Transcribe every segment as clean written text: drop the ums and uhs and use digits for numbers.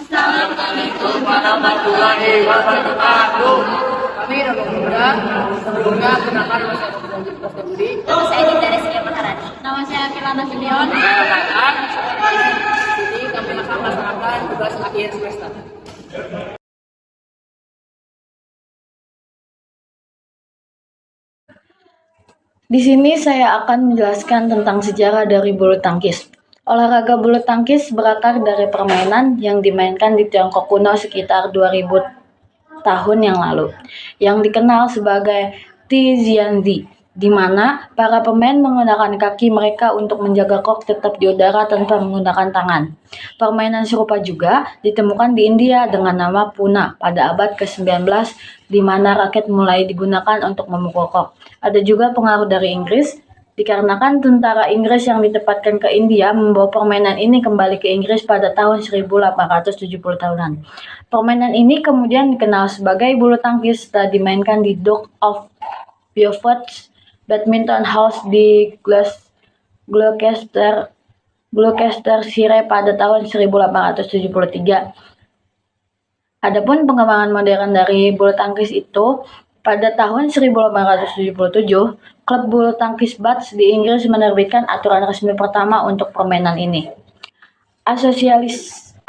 Assalamualaikum warahmatullahi wabarakatuh. Kami Romo Muda, sebelumnya perkenalkan nama saya Dr. Budi. Nama saya Dinda Rizky Maharani. Nama saya Kirana Julion. Saya Tatan. Jadi kami akan melaksanakan tugas akhir semester. Di sini saya akan menjelaskan tentang sejarah dari bulu tangkis. Olahraga bulu tangkis berakar dari permainan yang dimainkan di Tiongkok kuno sekitar 2000 tahun yang lalu, yang dikenal sebagai Tizianzi, di mana para pemain menggunakan kaki mereka untuk menjaga kok tetap di udara tanpa menggunakan tangan. Permainan serupa juga ditemukan di India dengan nama Puna pada abad ke-19, di mana raket mulai digunakan untuk memukul kok. Ada juga pengaruh dari Inggris, dikarenakan tentara Inggris yang ditempatkan ke India membawa permainan ini kembali ke Inggris pada tahun 1870 tahunan. Permainan ini kemudian dikenal sebagai bulu tangkis setelah dimainkan di Duke of Beaufort's Badminton House di Gloucestershire pada tahun 1873. Adapun pengembangan modern dari bulu tangkis itu, pada tahun 1877, klub bulu tangkis Bath di Inggris menerbitkan aturan resmi pertama untuk permainan ini.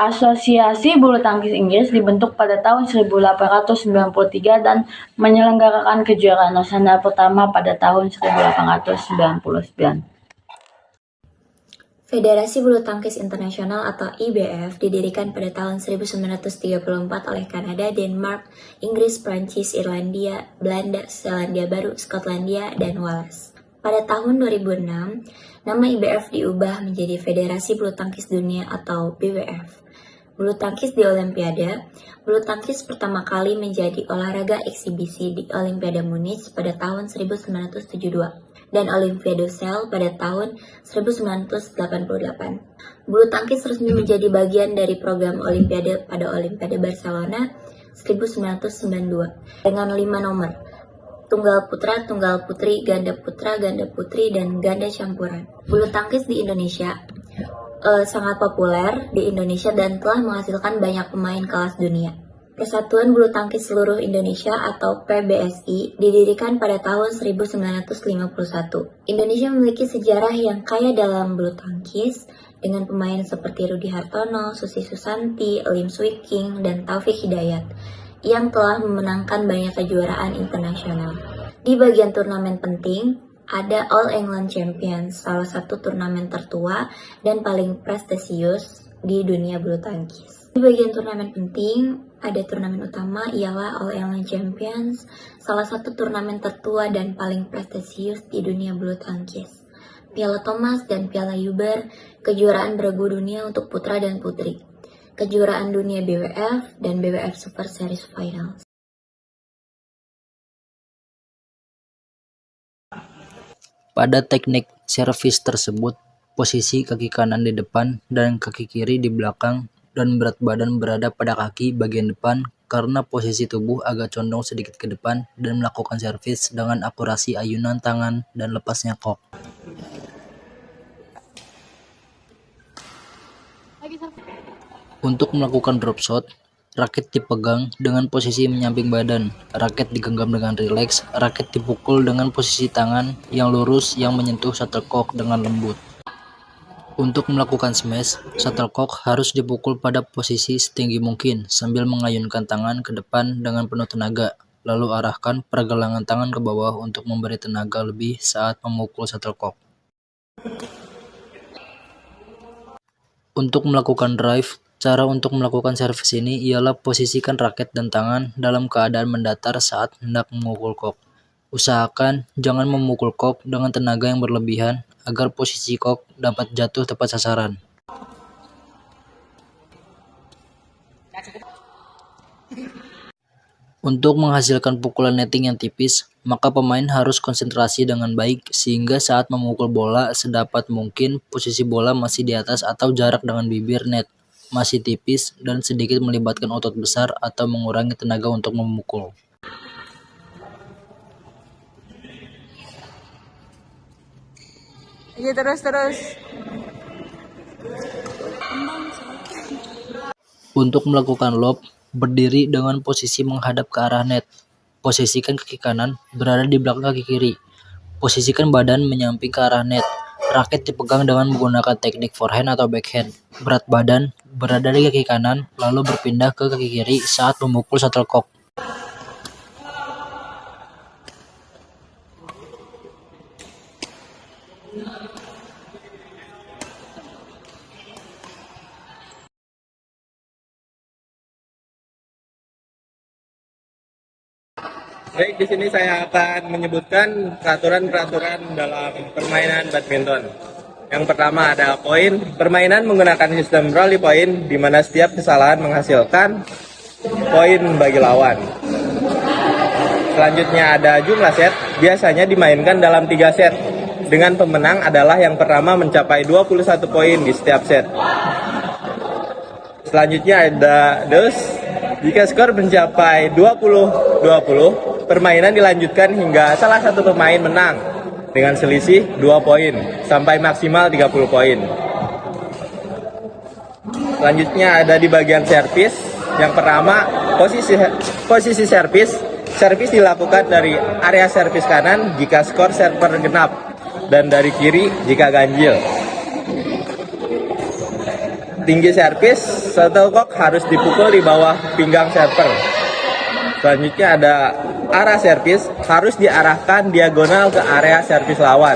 Asosiasi Bulu Tangkis Inggris dibentuk pada tahun 1893 dan menyelenggarakan kejuaraan nasional pertama pada tahun 1899. Federasi Bulu Tangkis Internasional atau IBF didirikan pada tahun 1934 oleh Kanada, Denmark, Inggris, Prancis, Irlandia, Belanda, Selandia Baru, Skotlandia, dan Wales. Pada tahun 2006, nama IBF diubah menjadi Federasi Bulu Tangkis Dunia atau BWF. Bulu tangkis di Olimpiade. Bulu tangkis pertama kali menjadi olahraga eksibisi di Olimpiade Munich pada tahun 1972. Dan Olimpiade Seoul pada tahun 1988. Bulu tangkis resmi menjadi bagian dari program Olimpiade pada Olimpiade Barcelona 1992 dengan 5 nomor: tunggal putra, tunggal putri, ganda putri, dan ganda campuran. Bulu tangkis di Indonesia sangat populer di Indonesia dan telah menghasilkan banyak pemain kelas dunia. Persatuan Bulu Tangkis Seluruh Indonesia atau PBSI didirikan pada tahun 1951. Indonesia memiliki sejarah yang kaya dalam bulu tangkis dengan pemain seperti Rudi Hartono, Susi Susanti, Lim Swee King, dan Taufik Hidayat yang telah memenangkan banyak kejuaraan internasional. Di bagian turnamen penting, ada All England Champions, salah satu turnamen tertua dan paling prestisius di dunia bulu tangkis. Di bagian turnamen penting, ada turnamen utama ialah All England Champions, salah satu turnamen tertua dan paling prestisius di dunia bulu tangkis. Piala Thomas dan Piala Uber, kejuaraan bergu dunia untuk putra dan putri, kejuaraan dunia BWF dan BWF Super Series Finals. Pada teknik servis tersebut, posisi kaki kanan di depan dan kaki kiri di belakang dan berat badan berada pada kaki bagian depan karena posisi tubuh agak condong sedikit ke depan dan melakukan servis dengan akurasi ayunan tangan dan lepasnya kok. Untuk melakukan drop shot, raket dipegang dengan posisi menyamping badan, raket digenggam dengan rileks, raket dipukul dengan posisi tangan yang lurus yang menyentuh shuttlecock dengan lembut. Untuk melakukan smash, shuttlecock harus dipukul pada posisi setinggi mungkin sambil mengayunkan tangan ke depan dengan penuh tenaga, lalu arahkan pergelangan tangan ke bawah untuk memberi tenaga lebih saat memukul shuttlecock. Untuk melakukan drive, cara untuk melakukan servis ini ialah posisikan raket dan tangan dalam keadaan mendatar saat hendak memukul kok. Usahakan jangan memukul kok dengan tenaga yang berlebihan agar posisi kok dapat jatuh tepat sasaran. Untuk menghasilkan pukulan netting yang tipis, maka pemain harus konsentrasi dengan baik sehingga saat memukul bola sedapat mungkin posisi bola masih di atas atau jarak dengan bibir net masih tipis dan sedikit melibatkan otot besar atau mengurangi tenaga untuk memukul. Iya, terus. Untuk melakukan lob, berdiri dengan posisi menghadap ke arah net. Posisikan kaki kanan berada di belakang kaki kiri. Posisikan badan menyamping ke arah net. Raket dipegang dengan menggunakan teknik forehand atau backhand. Berat badan berada di kaki kanan, lalu berpindah ke kaki kiri saat memukul shuttlecock. Baik, di sini saya akan menyebutkan peraturan-peraturan dalam permainan badminton. Yang pertama ada poin. Permainan menggunakan sistem rally point, di mana setiap kesalahan menghasilkan poin bagi lawan. Selanjutnya ada jumlah set, biasanya dimainkan dalam 3 set. Dengan pemenang adalah yang pertama mencapai 21 poin di setiap set. Selanjutnya ada deuce. Jika skor mencapai 20-20, permainan dilanjutkan hingga salah satu pemain menang dengan selisih 2 poin sampai maksimal 30 poin. Selanjutnya ada di bagian servis. Yang pertama, posisi servis. Servis dilakukan dari area servis kanan jika skor server genap dan dari kiri jika ganjil. Tinggi servis, shuttlecock harus dipukul di bawah pinggang server. Selanjutnya ada arah servis, harus diarahkan diagonal ke area servis lawan.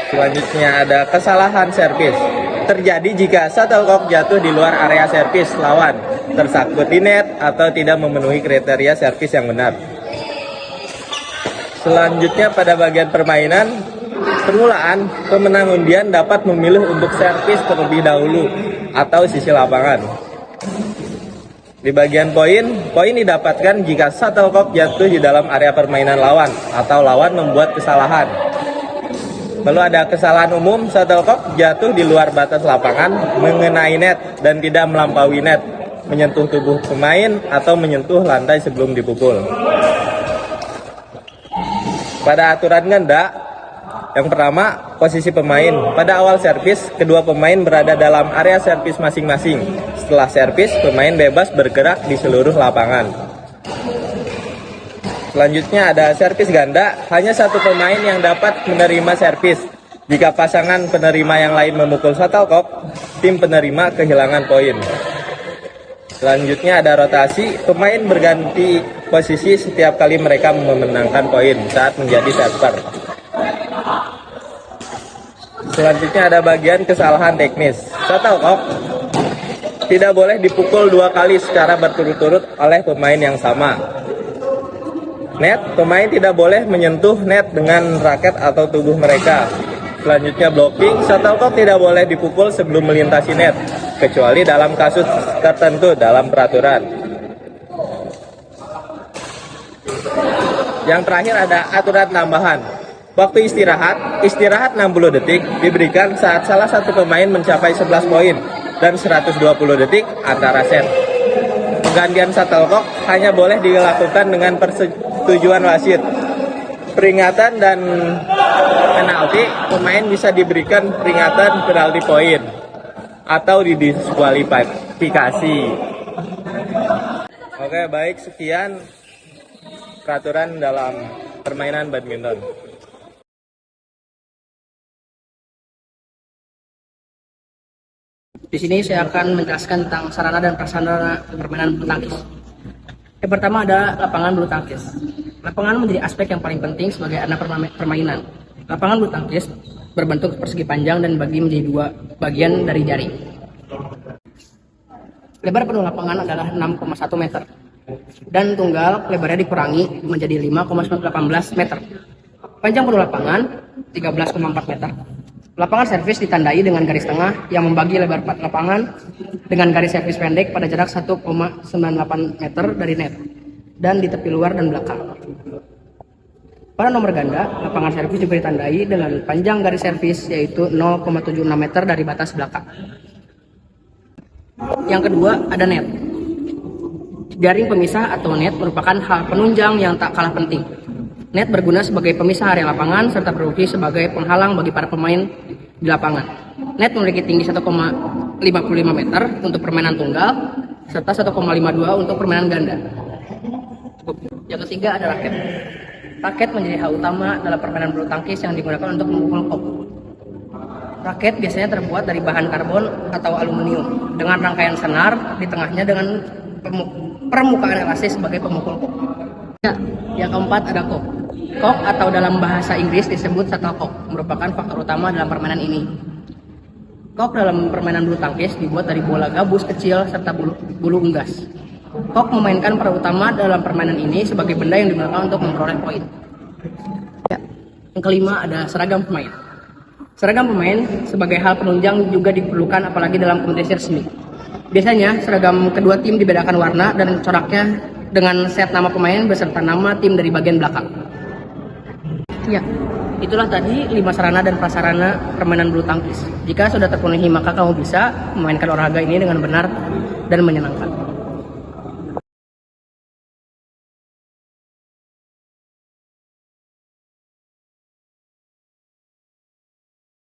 Selanjutnya ada kesalahan servis. Terjadi jika shuttlecock jatuh di luar area servis lawan, tersangkut di net, atau tidak memenuhi kriteria servis yang benar. Selanjutnya pada bagian permainan, permulaan, pemenang undian dapat memilih untuk servis terlebih dahulu atau sisi lapangan. Di bagian poin didapatkan jika shuttlecock jatuh di dalam area permainan lawan atau lawan membuat kesalahan. Lalu ada kesalahan umum, shuttlecock jatuh di luar batas lapangan, mengenai net dan tidak melampaui net, menyentuh tubuh pemain atau menyentuh lantai sebelum dipukul. Pada aturan ganda, yang pertama, posisi pemain. Pada awal servis, kedua pemain berada dalam area servis masing-masing. Setelah servis, pemain bebas bergerak di seluruh lapangan. Selanjutnya ada servis ganda, hanya satu pemain yang dapat menerima servis. Jika pasangan penerima yang lain memukul shuttlecock, tim penerima kehilangan poin. Selanjutnya ada rotasi, pemain berganti posisi setiap kali mereka memenangkan poin saat menjadi server. Selanjutnya ada bagian kesalahan teknis. Shuttlecock tidak boleh dipukul 2 kali secara berturut-turut oleh pemain yang sama. Net, pemain tidak boleh menyentuh net dengan raket atau tubuh mereka. Selanjutnya blocking, shuttlecock tidak boleh dipukul sebelum melintasi net, kecuali dalam kasus tertentu dalam peraturan. Yang terakhir ada aturan tambahan. Waktu istirahat 60 detik diberikan saat salah satu pemain mencapai 11 poin dan 120 detik antara set. Penggantian shuttlecock hanya boleh dilakukan dengan persetujuan wasit. Peringatan dan penalti, pemain bisa diberikan peringatan penalti poin atau didiskualifikasi. Oke, baik, sekian peraturan dalam permainan badminton. Di sini saya akan menjelaskan tentang sarana dan prasarana permainan bulu tangkis. Yang pertama ada lapangan bulu tangkis. Lapangan menjadi aspek yang paling penting sebagai arena permainan. Lapangan bulu tangkis berbentuk persegi panjang dan dibagi menjadi 2 bagian dari jari. Lebar penuh lapangan adalah 6,1 meter dan tunggal lebarnya dikurangi menjadi 5,18 meter. Panjang penuh lapangan 13,4 meter. Lapangan servis ditandai dengan garis tengah yang membagi lebar lapangan dengan garis servis pendek pada jarak 1,98 meter dari net dan di tepi luar dan belakang. Pada nomor ganda, lapangan servis juga ditandai dengan panjang garis servis yaitu 0,76 meter dari batas belakang. Yang kedua ada net. Jaring pemisah atau net merupakan hal penunjang yang tak kalah penting. Net berguna sebagai pemisah area lapangan serta berfungsi sebagai penghalang bagi para pemain di lapangan. Net memiliki tinggi 1,6 55 meter untuk permainan tunggal, serta 1,52 untuk permainan ganda. Yang ketiga ada raket. Raket menjadi hal utama dalam permainan bulu tangkis yang digunakan untuk memukul kop. Raket biasanya terbuat dari bahan karbon atau aluminium dengan rangkaian senar di tengahnya dengan permukaan elastis sebagai pemukul kok. Yang keempat ada kok. Kok atau dalam bahasa Inggris disebut shuttlecock merupakan faktor utama dalam permainan ini. Kok dalam permainan bulu tangkis dibuat dari bola gabus kecil serta bulu unggas. Kok memainkan peran utama dalam permainan ini sebagai benda yang digunakan untuk memperoleh poin. Yang kelima ada seragam pemain. Seragam pemain sebagai hal penunjang juga diperlukan apalagi dalam kompetisi resmi. Biasanya seragam kedua tim dibedakan warna dan coraknya dengan set nama pemain beserta nama tim dari bagian belakang. Ya, itulah tadi 5 sarana dan prasarana permainan bulu tangkis. Jika sudah terpenuhi maka kamu bisa memainkan olahraga ini dengan benar dan menyenangkan.